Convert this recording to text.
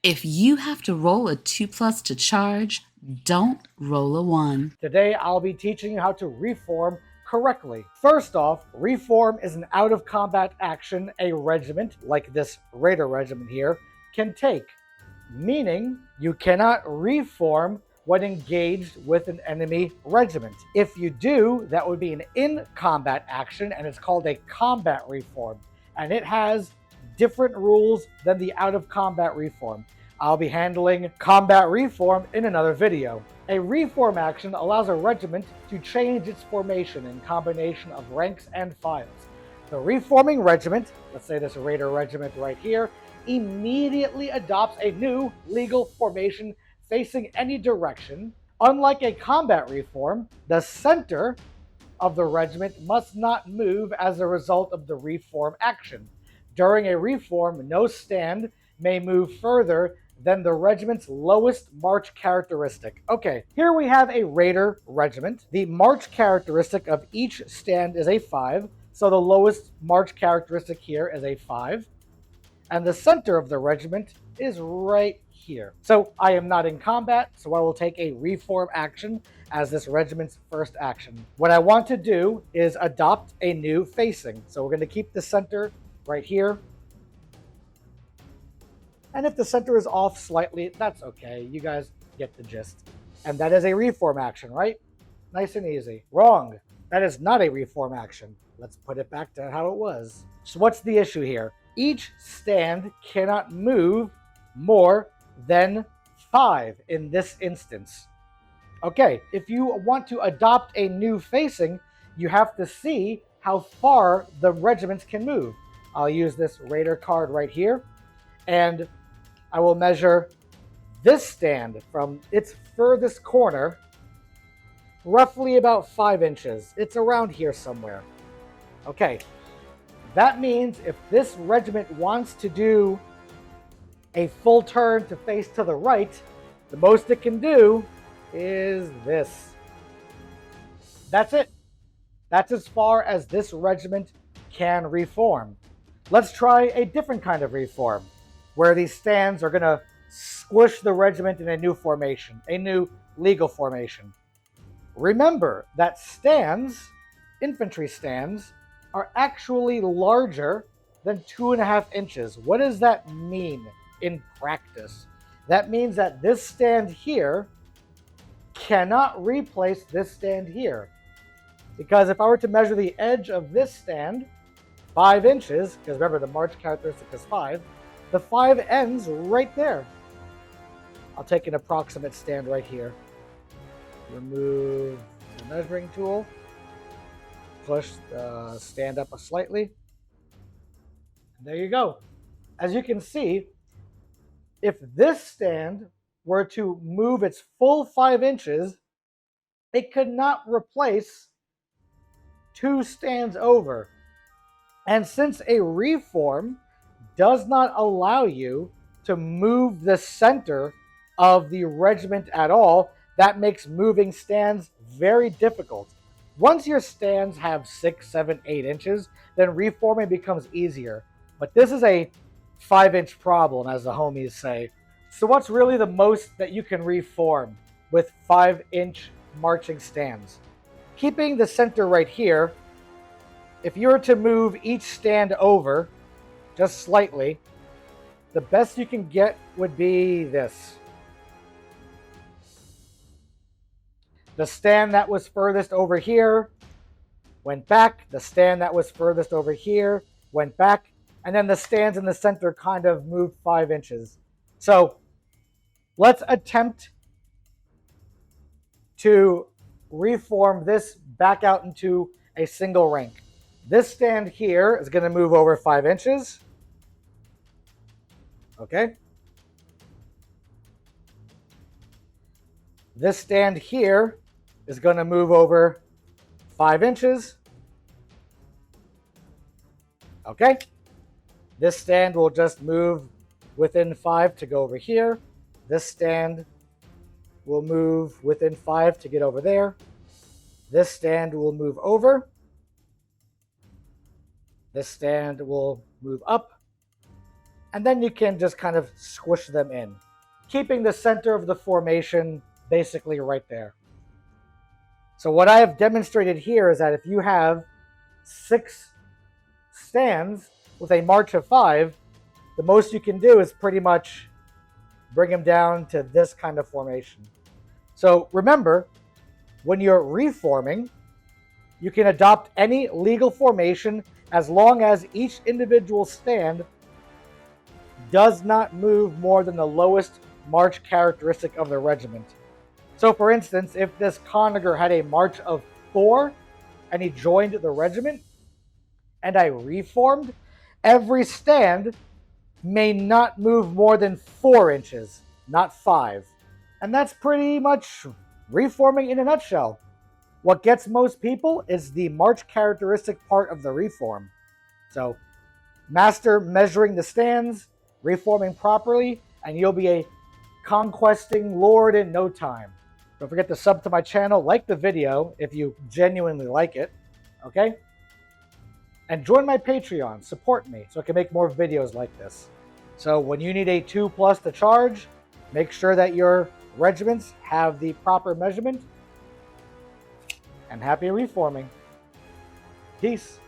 If you have to roll a 2 plus to charge, don't roll a 1. Today I'll be teaching you how to reform correctly. First off, reform is an out-of-combat action a regiment, like this Raider regiment here, can take, meaning you cannot reform when engaged with an enemy regiment. If you do, that would be an in-combat action, and it's called a combat reform, and it has different rules than the out-of-combat reform. I'll be handling combat reform in another video. A reform action allows a regiment to change its formation in combination of ranks and files. The reforming regiment, let's say this Raider regiment right here, immediately adopts a new legal formation facing any direction. Unlike a combat reform, the center of the regiment must not move as a result of the reform action. During a reform, no stand may move further than the regiment's lowest march characteristic. Okay, here we have a Raider regiment. The march characteristic of each stand is a 5, so the lowest march characteristic here is a 5. And the center of the regiment is right here. So I am not in combat, so I will take a reform action as this regiment's first action. What I want to do is adopt a new facing. So we're going to keep the center right here. And if the center is off slightly, that's okay. You guys get the gist. And that is a reform action, right? Nice and easy. Wrong. That is not a reform action. Let's put it back to how it was. So what's the issue here? Each stand cannot move more than 5 in this instance. Okay, if you want to adopt a new facing, you have to see how far the regiments can move. I'll use this Raider card right here, and I will measure this stand from its furthest corner, roughly about 5 inches. It's around here somewhere. Okay, that means if this regiment wants to do a full turn to face to the right, the most it can do is this. That's it. That's as far as this regiment can reform. Let's try a different kind of reform, where these stands are going to squish the regiment in a new formation, a new legal formation. Remember that stands, infantry stands, are actually larger than 2.5 inches. What does that mean in practice? That means that this stand here cannot replace this stand here. Because if I were to measure the edge of this stand, 5 inches, because remember the march characteristic is 5, the 5 ends right there. I'll take an approximate stand right here. Remove the measuring tool. Push the stand up slightly. And there you go. As you can see, if this stand were to move its full 5 inches, it could not replace 2 stands over. And since a reform does not allow you to move the center of the regiment at all, that makes moving stands very difficult. Once your stands have 6, 7, 8 inches, then reforming becomes easier. But this is a 5-inch problem, as the homies say. So what's really the most that you can reform with 5-inch marching stands? Keeping the center right here, if you were to move each stand over just slightly, the best you can get would be this. The stand that was furthest over here went back. The stand that was furthest over here went back. And then the stands in the center kind of moved 5 inches. So let's attempt to reform this back out into a single rank. This stand here is going to move over 5 inches. Okay. This stand here is going to move over 5 inches. Okay. This stand will just move within 5 to go over here. This stand will move within 5 to get over there. This stand will move over. This stand will move up. and then you can just kind of squish them in, keeping the center of the formation basically right there. So what I have demonstrated here is that if you have 6 stands with a march of 5, the most you can do is pretty much bring them down to this kind of formation. So remember, when you're reforming, you can adopt any legal formation as long as each individual stand does not move more than the lowest march characteristic of the regiment. So for instance, if this Conager had a march of 4 and he joined the regiment and I reformed, every stand may not move more than 4 inches, not 5. And that's pretty much reforming in a nutshell. What gets most people is the march characteristic part of the reform. So master measuring the stands, reforming properly, and you'll be a conquesting lord in no time. Don't forget to sub to my channel, like the video if you genuinely like it, okay? And join my Patreon, support me so I can make more videos like this. So when you need a 2+ to charge, make sure that your regiments have the proper measurement, and happy reforming. Peace.